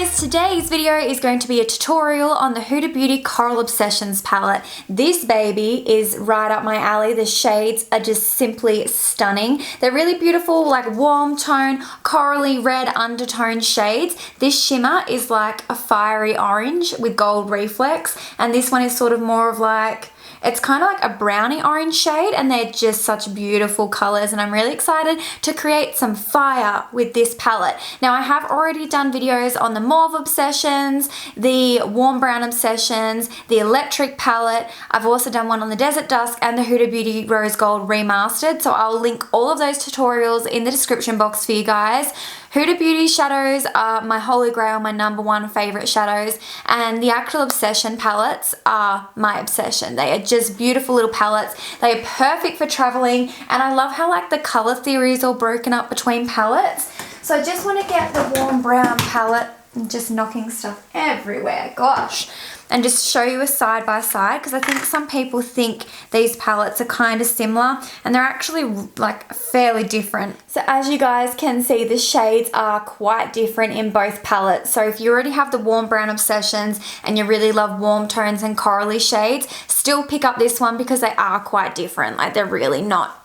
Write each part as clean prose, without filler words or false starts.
guys, today's video is going to be a tutorial on the Huda Beauty Coral Obsessions palette. This baby is right up my alley. The shades are just simply stunning. They're really beautiful, like warm tone, corally red undertone shades. This shimmer is like a fiery orange with gold reflex, and this one is sort of more of like, it's kind of like a brownie orange shade, and they're just such beautiful colors, and I'm really excited to create some fire with this palette. Now I have already done videos on the Mauve Obsessions, the Warm Brown Obsessions, the Electric palette. I've also done one on the Desert Dusk and the Huda Beauty Rose Gold Remastered, so I'll link all of those tutorials in the description box for you guys. Huda Beauty shadows are my holy grail, my #1 favorite shadows, and the actual Obsession palettes are my obsession. They are just beautiful little palettes. They are perfect for traveling, and I love how like the color theory is all broken up between palettes. So I just want to get the Warm Brown palette. I'm just knocking stuff everywhere, gosh. And just show you a side by side, because I think some people think these palettes are kind of similar, and they're actually like fairly different. So as you guys can see, the shades are quite different in both palettes. So if you already have the Warm Brown Obsessions and you really love warm tones and corally shades, still pick up this one because they are quite different. Like they're really not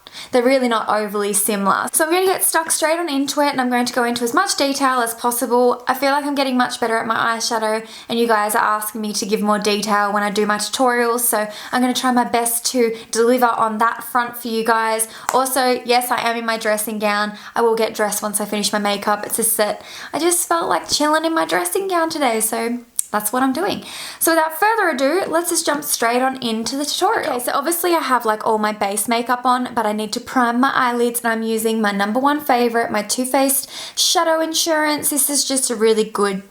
overly similar. So I'm going to get stuck straight on into it, and I'm going to go into as much detail as possible. I feel like I'm getting much better at my eyeshadow, and you guys are asking me to give more detail when I do my tutorials, so I'm going to try my best to deliver on that front for you guys. Also, yes, I am in my dressing gown. I will get dressed once I finish my makeup. It's just that I just felt like chilling in my dressing gown today, so that's what I'm doing. So without further ado, let's just jump straight on into the tutorial. Okay, so obviously I have like all my base makeup on, but I need to prime my eyelids, and I'm using my #1 favorite, my Too Faced Shadow Insurance. This is just a really good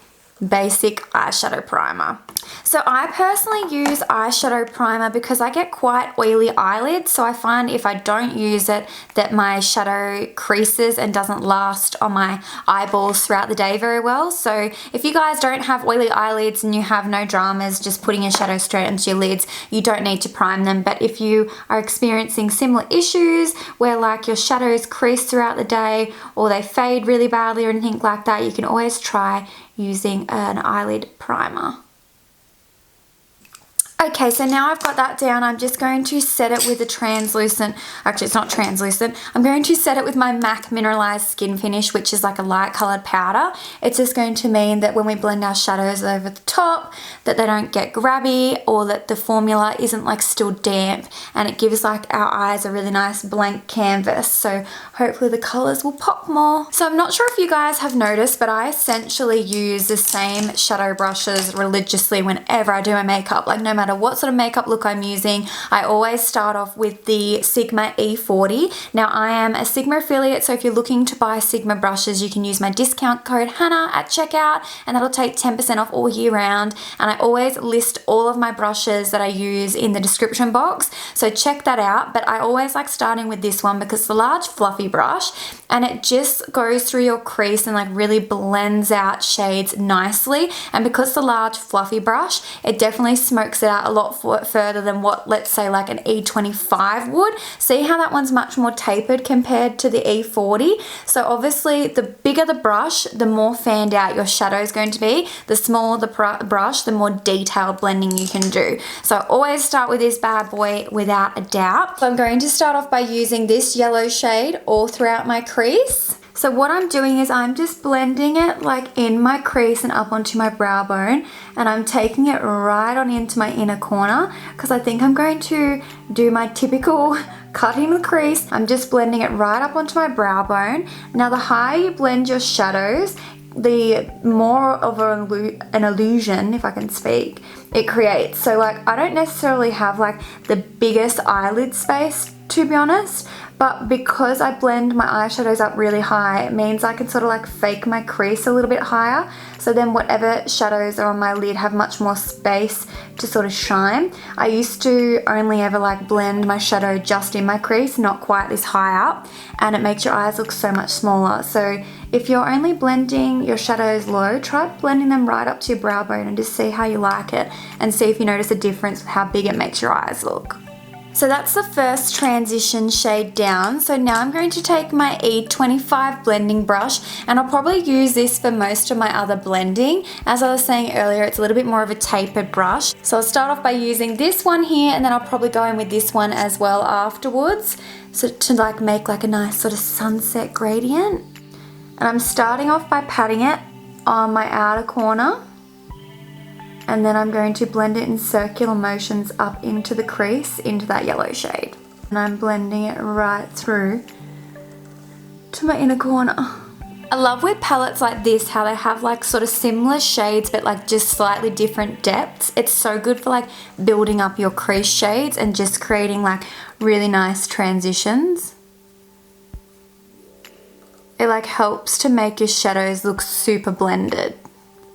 basic eyeshadow primer. So I personally use eyeshadow primer because I get quite oily eyelids, so I find if I don't use it that my shadow creases and doesn't last on my eyeballs throughout the day very well. So if you guys don't have oily eyelids and you have no dramas just putting your shadow straight into your lids, you don't need to prime them. But if you are experiencing similar issues where like your shadows crease throughout the day or they fade really badly or anything like that, you can always try using an eyelid primer. Okay, so now I've got that down, I'm just going to set it with a translucent, actually it's not translucent, I'm going to set it with my MAC Mineralized Skin Finish, which is like a light coloured powder. It's just going to mean that when we blend our shadows over the top, that they don't get grabby, or that the formula isn't like still damp, and it gives like our eyes a really nice blank canvas, so hopefully the colours will pop more. So I'm not sure if you guys have noticed, but I essentially use the same shadow brushes religiously whenever I do my makeup, like no matter what sort of makeup look I'm using. I always start off with the Sigma E40. Now I am a Sigma affiliate, so if you're looking to buy Sigma brushes, you can use my discount code Hannah at checkout, and that'll take 10% off all year round. And I always list all of my brushes that I use in the description box, so check that out. But I always like starting with this one because it's a large fluffy brush, and it just goes through your crease and like really blends out shades nicely. And because the large fluffy brush, it definitely smokes it out a lot further than what, let's say, like an E25 would. See how that one's much more tapered compared to the E40? So obviously the bigger the brush, the more fanned out your shadow is going to be. The smaller the brush, the more detailed blending you can do. So I always start with this bad boy without a doubt. So I'm going to start off by using this yellow shade all throughout my crease. So what I'm doing is I'm just blending it like in my crease and up onto my brow bone, and I'm taking it right on into my inner corner because I think I'm going to do my typical cutting the crease. I'm just blending it right up onto my brow bone. Now the higher you blend your shadows, the more of an illusion, if I can speak, it creates. So like I don't necessarily have like the biggest eyelid space, to be honest, but because I blend my eyeshadows up really high, it means I can sort of like fake my crease a little bit higher, so then whatever shadows are on my lid have much more space to sort of shine. I used to only ever like blend my shadow just in my crease, not quite this high up, and it makes your eyes look so much smaller. So if you're only blending your shadows low, try blending them right up to your brow bone and just see how you like it, and see if you notice a difference with how big it makes your eyes look. So that's the first transition shade down. So now I'm going to take my E25 blending brush, and I'll probably use this for most of my other blending. As I was saying earlier, it's a little bit more of a tapered brush. So I'll start off by using this one here, and then I'll probably go in with this one as well afterwards. So to like make like a nice sort of sunset gradient. And I'm starting off by patting it on my outer corner. And then I'm going to blend it in circular motions up into the crease, into that yellow shade. And I'm blending it right through to my inner corner. I love with palettes like this how they have like sort of similar shades but like just slightly different depths. It's so good for like building up your crease shades and just creating like really nice transitions. It like helps to make your shadows look super blended.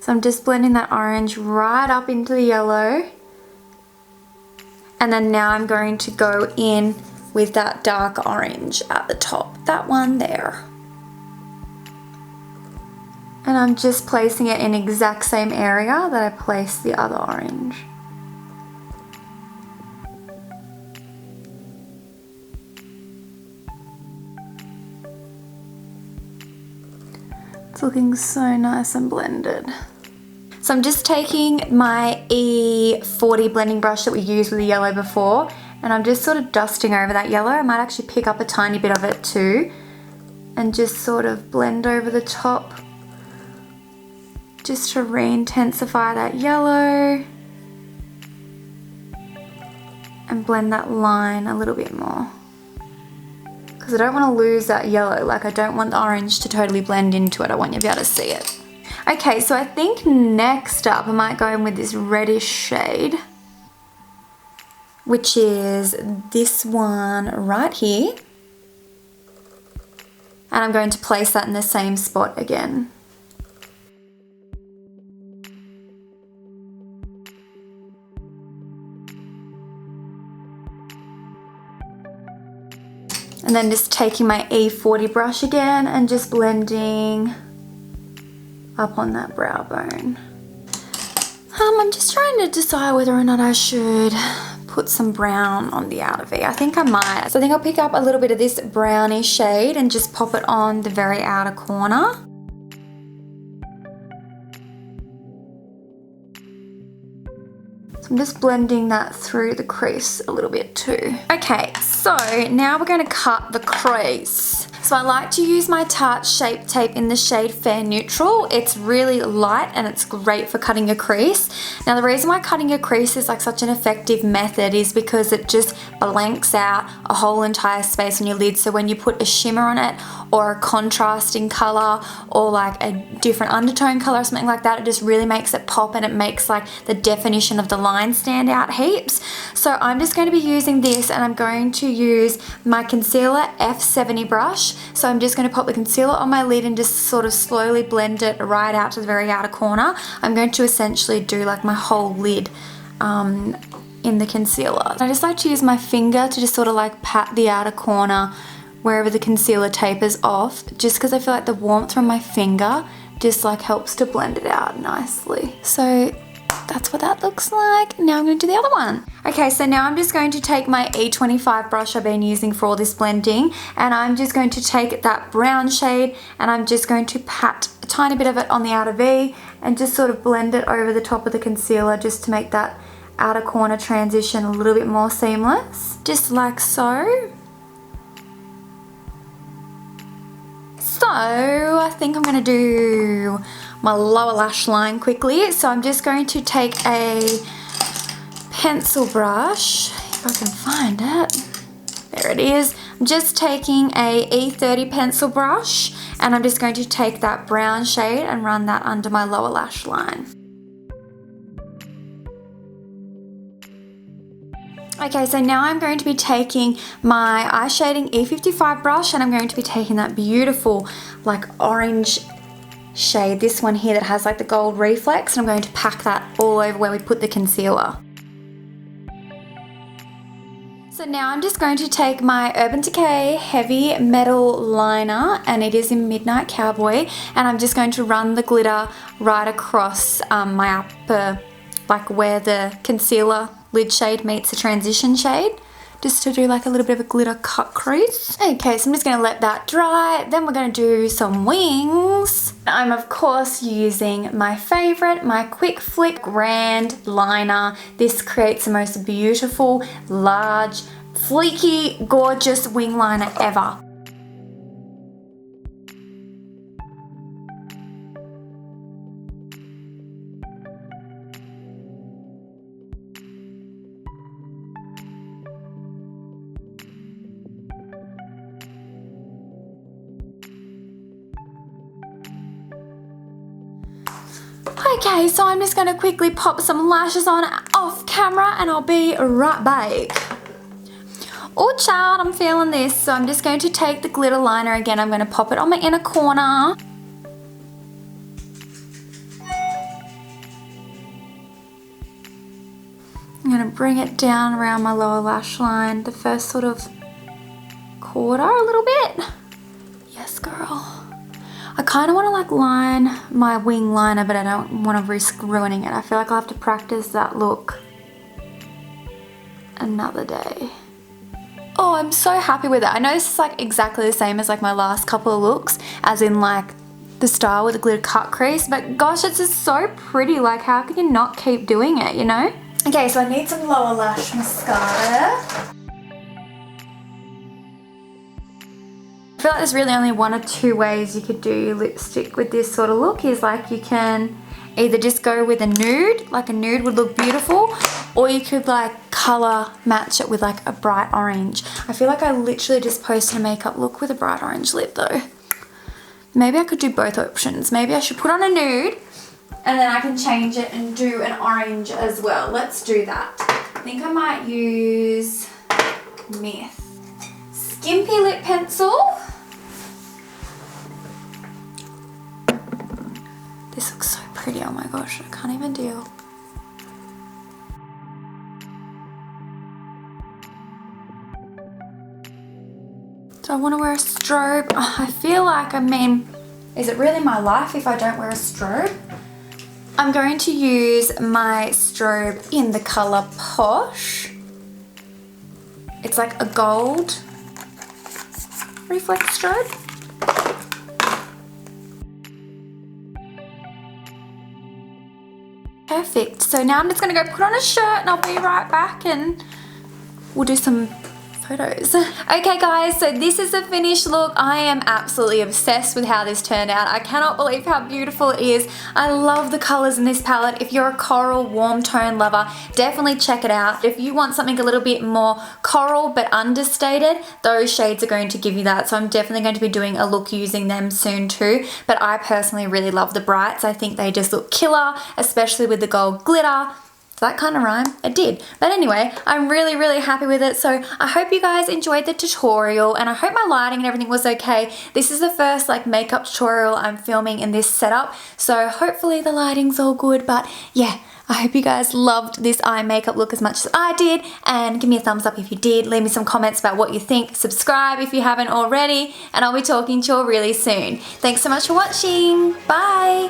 So I'm just blending that orange right up into the yellow. And then now I'm going to go in with that dark orange at the top, that one there. And I'm just placing it in the exact same area that I placed the other orange. It's looking so nice and blended. So I'm just taking my E40 blending brush that we used with the yellow before, and I'm just sort of dusting over that yellow. I might actually pick up a tiny bit of it too and just sort of blend over the top just to re-intensify that yellow and blend that line a little bit more. Because I don't want to lose that yellow, like I don't want the orange to totally blend into it. I want you to be able to see it. Okay, so I think next up I might go in with this reddish shade, which is this one right here. And I'm going to place that in the same spot again. And then just taking my E40 brush again and just blending up on that brow bone. I'm just trying to decide whether or not I should put some brown on the outer V. I think I might. So I think I'll pick up a little bit of this browny shade and just pop it on the very outer corner. I'm just blending that through the crease a little bit too. Okay, so now we're going to cut the crease. So I like to use my Tarte Shape Tape in the shade Fair Neutral. It's really light and it's great for cutting your crease. Now the reason why cutting your crease is like such an effective method is because it just blanks out a whole entire space on your lid. So when you put a shimmer on it or a contrasting color or like a different undertone color or something like that, it just really makes it pop and it makes like the definition of the line stand out heaps. So I'm just going to be using this, and I'm going to use my concealer F70 brush. So I'm just going to pop the concealer on my lid and just sort of slowly blend it right out to the very outer corner. I'm going to essentially do like my whole lid in the concealer. I just like to use my finger to just sort of like pat the outer corner wherever the concealer tapers off, just because I feel like the warmth from my finger just like helps to blend it out nicely. So that's what that looks like. Now I'm going to do the other one. Okay, so now I'm just going to take my E25 brush I've been using for all this blending, and I'm just going to take that brown shade and I'm just going to pat a tiny bit of it on the outer V and just sort of blend it over the top of the concealer just to make that outer corner transition a little bit more seamless. Just like so. So I think I'm going to do my lower lash line quickly. So I'm just going to take a pencil brush, if I can find it. There it is. I'm just taking a E30 pencil brush, and I'm just going to take that brown shade and run that under my lower lash line. Okay, so now I'm going to be taking my eye shading E55 brush, and I'm going to be taking that beautiful like orange shade, this one here that has like the gold reflex, and I'm going to pack that all over where we put the concealer. So now I'm just going to take my Urban Decay Heavy Metal Liner, and it is in Midnight Cowboy, and I'm just going to run the glitter right across my upper, like where the concealer lid shade meets the transition shade, just to do like a little bit of a glitter cut crease. Okay, so I'm just gonna let that dry. Then we're gonna do some wings. I'm of course using my favorite, my Quick Flick Grand Liner. This creates the most beautiful, large, fleeky, gorgeous wing liner ever. Okay, so I'm just gonna quickly pop some lashes on off camera and I'll be right back. Oh child, I'm feeling this. So I'm just going to take the glitter liner again. I'm gonna pop it on my inner corner. I'm gonna bring it down around my lower lash line, the first sort of quarter a little bit. Yes, girl. I kind of want to like line my wing liner, but I don't want to risk ruining it. I feel like I'll have to practice that look another day. Oh, I'm so happy with it. I know this is like exactly the same as like my last couple of looks, as in like the style with the glitter cut crease, but gosh, it's just so pretty. Like, how can you not keep doing it, you know? Okay, so I need some lower lash mascara. I feel like there's really only one or two ways you could do lipstick with this sort of look. Is like you can either just go with a nude, like a nude would look beautiful, or you could like color match it with like a bright orange. I feel like I literally just posted a makeup look with a bright orange lip though. Maybe I could do both options. Maybe I should put on a nude and then I can change it and do an orange as well. Let's do that. I think I might use Myth Skimpy lip pencil. This looks so pretty, oh my gosh, I can't even deal. Do I want to wear a strobe? Oh, I feel like, I mean, is it really my life if I don't wear a strobe? I'm going to use my strobe in the colour Posh. It's like a gold reflex strobe. Perfect. So now I'm just going to go put on a shirt and I'll be right back and we'll do some photos. Okay guys, so this is the finished look. I am absolutely obsessed with how this turned out. I cannot believe how beautiful it is. I love the colors in this palette. If you're a coral warm tone lover, definitely check it out. If you want something a little bit more coral but understated, those shades are going to give you that. So I'm definitely going to be doing a look using them soon too. But I personally really love the brights. I think they just look killer, especially with the gold glitter. That kind of rhyme? It did. But anyway, I'm really, really happy with it. So I hope you guys enjoyed the tutorial and I hope my lighting and everything was okay. This is the first like makeup tutorial I'm filming in this setup. So hopefully the lighting's all good. But yeah, I hope you guys loved this eye makeup look as much as I did. And give me a thumbs up if you did. Leave me some comments about what you think. Subscribe if you haven't already. And I'll be talking to you all really soon. Thanks so much for watching. Bye.